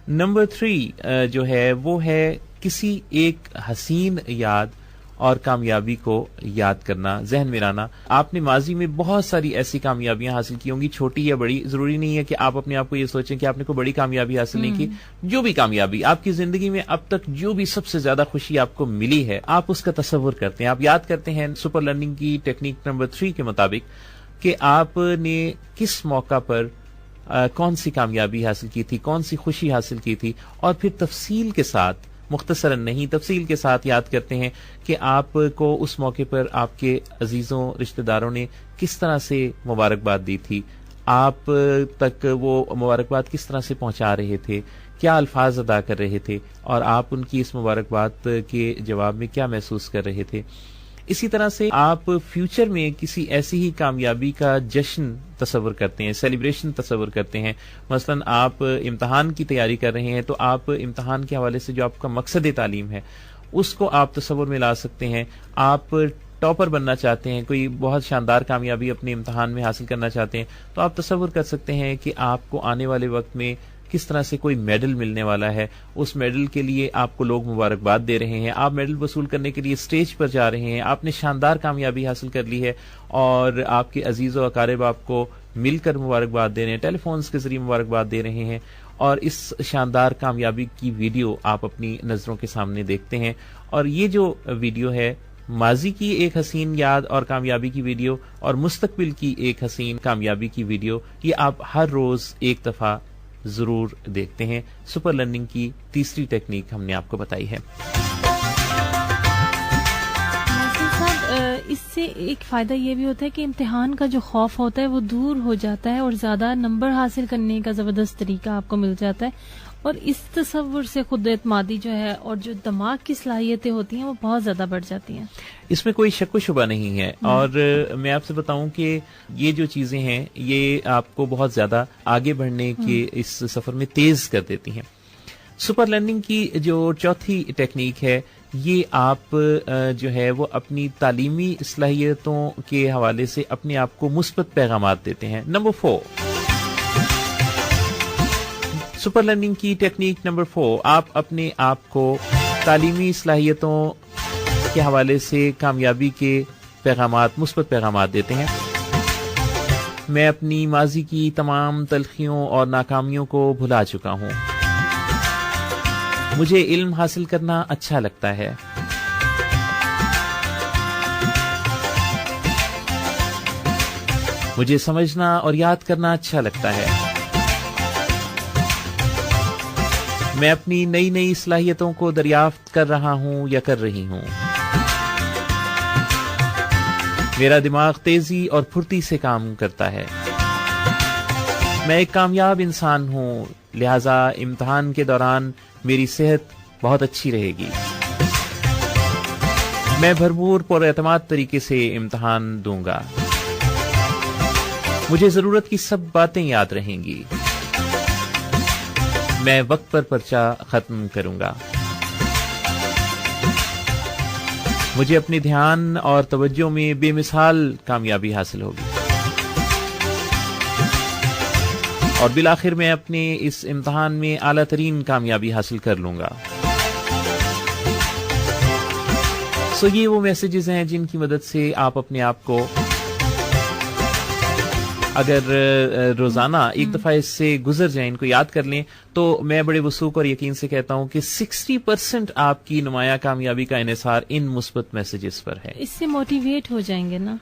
Number 3 جو ہے وہ ہے کسی ایک حسین یاد اور کامیابی کو یاد کرنا، ذہن میں لانا. آپ نے ماضی میں بہت ساری ایسی کامیابیاں حاصل کی ہوں گی، چھوٹی یا بڑی. ضروری نہیں ہے کہ آپ اپنے آپ کو یہ سوچیں کہ آپ نے کوئی بڑی کامیابی حاصل نہیں کی. جو بھی کامیابی آپ کی زندگی میں اب تک، جو بھی سب سے زیادہ خوشی آپ کو ملی ہے، آپ اس کا تصور کرتے ہیں، آپ یاد کرتے ہیں سپر لرننگ کی ٹیکنیک نمبر 3 کے مطابق کہ آپ نے کس موقع پر کون سی کامیابی حاصل کی تھی، کون سی خوشی حاصل کی تھی، اور پھر تفصیل کے ساتھ، مختصراً نہیں تفصیل کے ساتھ یاد کرتے ہیں کہ آپ کو اس موقع پر آپ کے عزیزوں، رشتہ داروں نے کس طرح سے مبارکباد دی تھی، آپ تک وہ مبارکباد کس طرح سے پہنچا رہے تھے، کیا الفاظ ادا کر رہے تھے، اور آپ ان کی اس مبارکباد کے جواب میں کیا محسوس کر رہے تھے. اسی طرح سے آپ فیوچر میں کسی ایسی ہی کامیابی کا جشن تصور کرتے ہیں، سیلیبریشن تصور کرتے ہیں. مثلا آپ امتحان کی تیاری کر رہے ہیں تو آپ امتحان کے حوالے سے جو آپ کا مقصد تعلیم ہے اس کو آپ تصور میں لا سکتے ہیں. آپ ٹاپر بننا چاہتے ہیں، کوئی بہت شاندار کامیابی اپنے امتحان میں حاصل کرنا چاہتے ہیں، تو آپ تصور کر سکتے ہیں کہ آپ کو آنے والے وقت میں کس طرح سے کوئی میڈل ملنے والا ہے. اس میڈل کے لیے آپ کو لوگ مبارکباد دے رہے ہیں، آپ میڈل وصول کرنے کے لیے اسٹیج پر جا رہے ہیں، آپ نے شاندار کامیابی حاصل کر لی ہے اور آپ کے عزیز و اقارب آپ کو مل کر مبارکباد دے رہے ہیں، ٹیلی فونز کے ذریعے مبارکباد دے رہے ہیں، اور اس شاندار کامیابی کی ویڈیو آپ اپنی نظروں کے سامنے دیکھتے ہیں. اور یہ جو ویڈیو ہے، ماضی کی ایک حسین یاد اور کامیابی کی ویڈیو اور مستقبل کی ایک حسین کامیابی کی ویڈیو، یہ آپ ہر روز ایک دفعہ ضرور دیکھتے ہیں. سپر لرننگ کی تیسری ٹیکنیک ہم نے آپ کو بتائی ہے. اس سے ایک فائدہ یہ بھی ہوتا ہے کہ امتحان کا جو خوف ہوتا ہے وہ دور ہو جاتا ہے اور زیادہ نمبر حاصل کرنے کا زبردست طریقہ آپ کو مل جاتا ہے، اور اس تصور سے خود اعتمادی جو ہے اور جو دماغ کی صلاحیتیں ہوتی ہیں وہ بہت زیادہ بڑھ جاتی ہیں. اس میں کوئی شک و شبہ نہیں ہے. اور میں آپ سے بتاؤں کہ یہ جو چیزیں ہیں یہ آپ کو بہت زیادہ آگے بڑھنے کے اس سفر میں تیز کر دیتی ہیں. سپر لرننگ کی جو چوتھی ٹیکنیک ہے، یہ آپ جو ہے وہ اپنی تعلیمی صلاحیتوں کے حوالے سے اپنے آپ کو مثبت پیغامات دیتے ہیں. نمبر 4، سپر لرننگ کی ٹیکنیک نمبر 4، آپ اپنے آپ کو تعلیمی صلاحیتوں کے حوالے سے کامیابی کے پیغامات، مثبت پیغامات دیتے ہیں. میں اپنی ماضی کی تمام تلخیوں اور ناکامیوں کو بھلا چکا ہوں. مجھے علم حاصل کرنا اچھا لگتا ہے. مجھے سمجھنا اور یاد کرنا اچھا لگتا ہے. میں اپنی نئی نئی صلاحیتوں کو دریافت کر رہا ہوں یا کر رہی ہوں. میرا دماغ تیزی اور پھرتی سے کام کرتا ہے. میں ایک کامیاب انسان ہوں، لہذا امتحان کے دوران میری صحت بہت اچھی رہے گی. میں بھرپور پر اعتماد طریقے سے امتحان دوں گا. مجھے ضرورت کی سب باتیں یاد رہیں گی. میں وقت پر پرچہ ختم کروں گا. مجھے اپنے دھیان اور توجہ میں بے مثال کامیابی حاصل ہوگی. اور بالآخر میں اپنے اس امتحان میں اعلیٰ ترین کامیابی حاصل کر لوں گا. یہ وہ میسیجز ہیں جن کی مدد سے آپ اپنے آپ کو، اگر روزانہ ایک دفعہ اس سے گزر جائیں، ان کو یاد کر لیں، تو میں بڑے وثوق اور یقین سے کہتا ہوں کہ 60% آپ کی نمایاں کامیابی کا انحصار ان مثبت میسیجز پر ہے. اس سے موٹیویٹ ہو جائیں گے نا.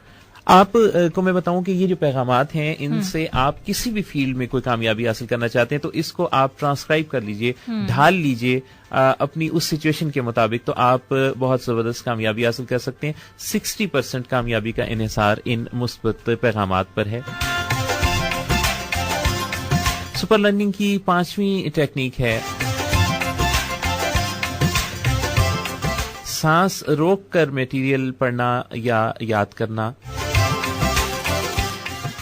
آپ کو میں بتاؤں کہ یہ جو پیغامات ہیں، ان سے آپ کسی بھی فیلڈ میں کوئی کامیابی حاصل کرنا چاہتے ہیں تو اس کو آپ ٹرانسکرائب کر لیجئے، ڈھال لیجئے اپنی اس سچویشن کے مطابق، تو آپ بہت زبردست کامیابی حاصل کر سکتے ہیں. 60% کامیابی کا انحصار ان مثبت پیغامات پر ہے. سپر لرننگ کی 5ویں ٹیکنیک ہے سانس روک کر میٹیریل پڑھنا یا یاد کرنا.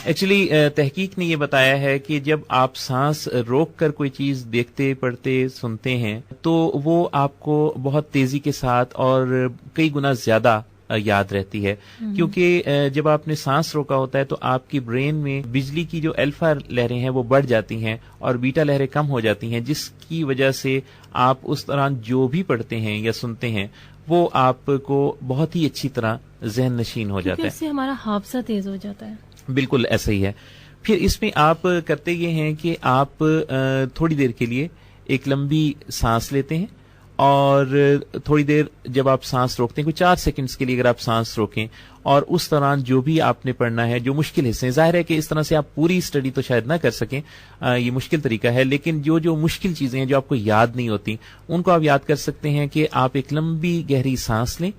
ایکچولی تحقیق نے یہ بتایا ہے کہ جب آپ سانس روک کر کوئی چیز دیکھتے، پڑھتے، سنتے ہیں تو وہ آپ کو بہت تیزی کے ساتھ اور کئی گنا زیادہ یاد رہتی ہے، کیونکہ جب آپ نے سانس روکا ہوتا ہے تو آپ کی برین میں بجلی کی جو الفا لہریں ہیں وہ بڑھ جاتی ہیں اور بیٹا لہریں کم ہو جاتی ہیں، جس کی وجہ سے آپ اس دوران جو بھی پڑھتے ہیں یا سنتے ہیں وہ آپ کو بہت ہی اچھی طرح ذہن نشین ہو جاتا ہے، اس سے ہمارا حافظہ تیز ہو جاتا ہے۔ بالکل ایسا ہی ہے۔ پھر اس میں آپ کرتے یہ ہیں کہ آپ تھوڑی دیر کے لیے ایک لمبی سانس لیتے ہیں اور تھوڑی دیر جب آپ سانس روکتے ہیں، کوئی 4 سیکنڈز کے لیے اگر آپ سانس روکیں اور اس دوران جو بھی آپ نے پڑھنا ہے، جو مشکل حصے ہیں، ظاہر ہے کہ اس طرح سے آپ پوری اسٹڈی تو شاید نہ کر سکیں، یہ مشکل طریقہ ہے، لیکن جو مشکل چیزیں ہیں جو آپ کو یاد نہیں ہوتی ان کو آپ یاد کر سکتے ہیں کہ آپ ایک لمبی گہری سانس لیں،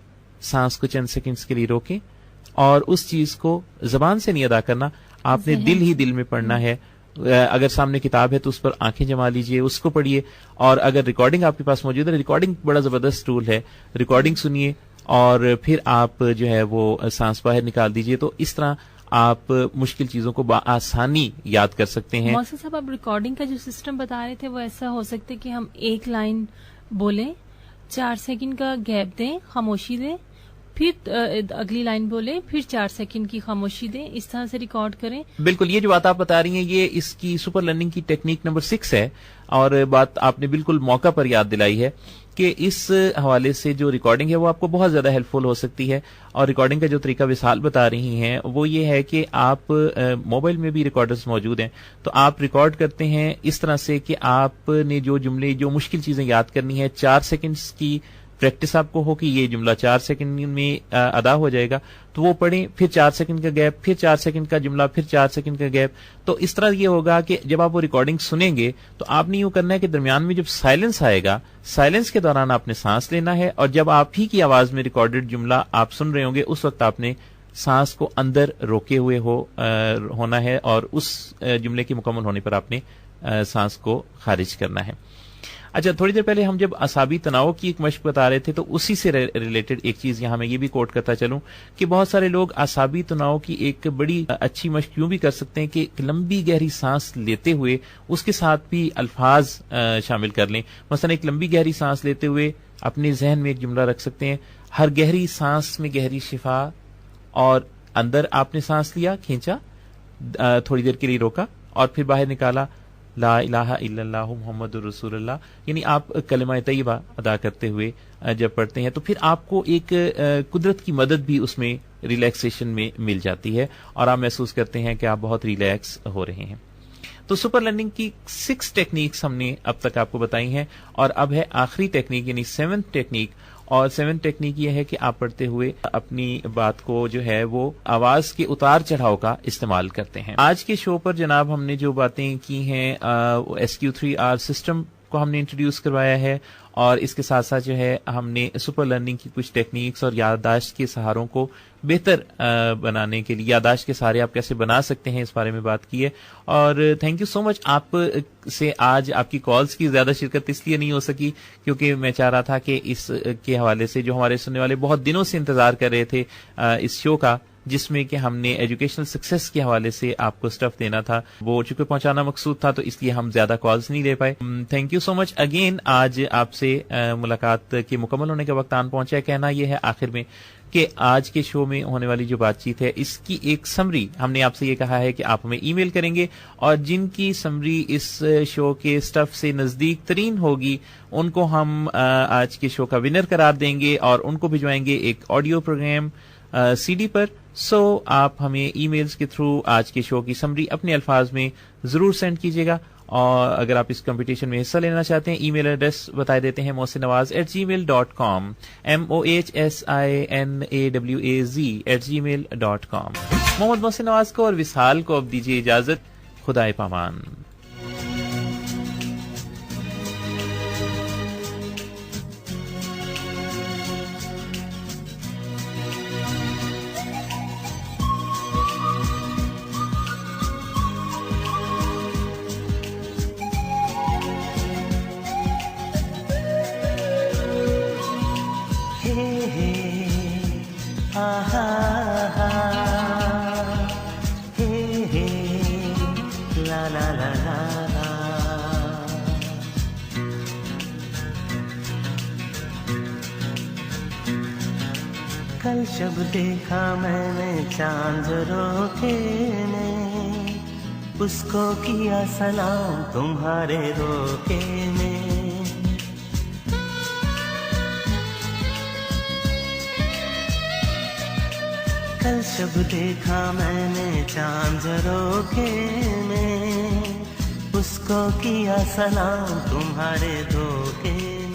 سانس کو چند سیکنڈز کے لیے روکیں اور اس چیز کو زبان سے نہیں ادا کرنا، آپ نے دل ہی دل میں پڑھنا ہے۔ اگر سامنے کتاب ہے تو اس پر آنکھیں جما لیجئے، اس کو پڑھیے، اور اگر ریکارڈنگ آپ کے پاس موجود ہے، ریکارڈنگ بڑا زبردست ٹول ہے، ریکارڈنگ سنیے اور پھر آپ جو ہے وہ سانس باہر نکال دیجئے، تو اس طرح آپ مشکل چیزوں کو بآسانی یاد کر سکتے ہیں۔ موسیٰ صاحب، آپ ریکارڈنگ کا جو سسٹم بتا رہے تھے وہ ایسا ہو سکتا ہے کہ ہم ایک لائن بولیں، 4 سیکنڈ کا گیپ دیں، خاموشی دیں، پھر اگلی لائن بولیں، پھر 4 سیکنڈ کی خاموشی دیں، اس طرح سے ریکارڈ کریں۔ بالکل، یہ جو بات آپ بتا رہی ہیں یہ اس کی سپر لرننگ کی ٹیکنیک نمبر 6 ہے، اور بات آپ نے بالکل موقع پر یاد دلائی ہے کہ اس حوالے سے جو ریکارڈنگ ہے وہ آپ کو بہت زیادہ ہیلپ فل ہو سکتی ہے۔ اور ریکارڈنگ کا جو طریقہ وصال بتا رہی ہیں وہ یہ ہے کہ آپ موبائل میں بھی ریکارڈرز موجود ہیں، تو آپ ریکارڈ کرتے ہیں اس طرح سے کہ آپ نے جو جملے، جو مشکل چیزیں یاد کرنی ہے، 4 سیکنڈز کی پریکٹس آپ کو ہو کہ یہ جملہ 4 سیکنڈ میں ادا ہو جائے گا، تو وہ پڑھیں، پھر 4 سیکنڈ کا گیپ، پھر 4 سیکنڈ کا جملہ، پھر 4 سیکنڈ کا گیپ، تو اس طرح یہ ہوگا کہ جب آپ وہ ریکارڈنگ سنیں گے تو آپ نے یوں کرنا ہے کہ درمیان میں جب سائلنس آئے گا، سائلنس کے دوران آپ نے سانس لینا ہے، اور جب آپ ہی کی آواز میں ریکارڈڈ جملہ آپ سن رہے ہوں گے اس وقت آپ نے سانس کو اندر روکے ہوئے ہونا ہے، اور اس جملے کے مکمل ہونے پر آپ نے سانس کو خارج کرنا ہے۔ اچھا، تھوڑی دیر پہلے ہم جب اعصابی تناؤ کی ایک مشق بتا رہے تھے تو اسی سے ریلیٹڈ ایک چیز یہاں میں یہ بھی کوٹ کرتا چلوں کہ بہت سارے لوگ اعصابی تناؤ کی ایک بڑی اچھی مشق یوں بھی کر سکتے ہیں کہ ایک لمبی گہری سانس لیتے ہوئے اس کے ساتھ بھی الفاظ شامل کر لیں۔ مثلا ایک لمبی گہری سانس لیتے ہوئے اپنے ذہن میں ایک جملہ رکھ سکتے ہیں، ہر گہری سانس میں گہری شفا، اور اندر آپ نے سانس لیا، کھینچا، تھوڑی دیر کے لیے روکا اور پھر باہر نکالا، لا الہ الا اللہ محمد رسول اللہ، یعنی آپ کلمہ طیبہ ادا کرتے ہوئے جب پڑھتے ہیں تو پھر آپ کو ایک قدرت کی مدد بھی اس میں ریلیکسیشن میں مل جاتی ہے اور آپ محسوس کرتے ہیں کہ آپ بہت ریلیکس ہو رہے ہیں۔ تو سپر لرننگ کی 6 ٹیکنیکس ہم نے اب تک آپ کو بتائی ہیں، اور اب ہے آخری ٹیکنیک یعنی 7th ٹیکنیک، اور 7th ٹیکنیک یہ ہے کہ آپ پڑھتے ہوئے اپنی بات کو جو ہے وہ آواز کے اتار چڑھاؤ کا استعمال کرتے ہیں۔ آج کے شو پر جناب ہم نے جو باتیں کی ہیں، SQ3R سسٹم کو ہم نے انٹروڈیوس کروایا ہے، اور اس کے ساتھ ساتھ جو ہے ہم نے سپر لرننگ کی کچھ ٹیکنیکس اور یادداشت کے سہاروں کو بہتر بنانے کے لیے، یادداشت کے سہارے آپ کیسے بنا سکتے ہیں اس بارے میں بات کی ہے۔ اور تھینک یو سو مچ، آپ سے آج آپ کی کالز کی زیادہ شرکت اس لیے نہیں ہو سکی کیونکہ میں چاہ رہا تھا کہ اس کے حوالے سے جو ہمارے سننے والے بہت دنوں سے انتظار کر رہے تھے اس شو کا، جس میں کہ ہم نے ایجوکیشنل سکسیس کے حوالے سے آپ کو سٹف دینا تھا، وہ چونکہ پہنچانا مقصود تھا تو اس لیے ہم زیادہ کالز نہیں لے پائے۔ Thank you so much again, آج آپ سے ملاقات کے مکمل ہونے کا وقت آن پہنچا ہے۔ کہنا یہ ہے آخر میں کہ آج کے شو میں ہونے والی جو بات چیت ہے اس کی ایک سمری ہم نے آپ سے یہ کہا ہے کہ آپ ہمیں ای میل کریں گے، اور جن کی سمری اس شو کے سٹف سے نزدیک ترین ہوگی ان کو ہم آج کے شو کا ونر قرار دیں گے اور ان کو بھجوائیں گے ایک آڈیو پروگرام CD پر۔ سو آپ ہمیں ای میلز کے تھرو آج کے شو کی سمری اپنے الفاظ میں ضرور سینڈ کیجیے گا، اور اگر آپ اس کمپٹیشن میں حصہ لینا چاہتے ہیں ای میل ایڈریس بتا دیتے ہیں، mohsinnawaz@gmail.com، mohsinawaz@gmail.com۔ محمد محسن نواز کو اور وصال کو اب دیجیے اجازت، خدائے پامان۔ La la la کل شب دیکھا میں نے چاند روکے میں، اس کو کیا سلام تمہارے روکے میں. کل شب دیکھا میں نے چاند روکے میں، اس کو کیا سلام تمہارے دھوکے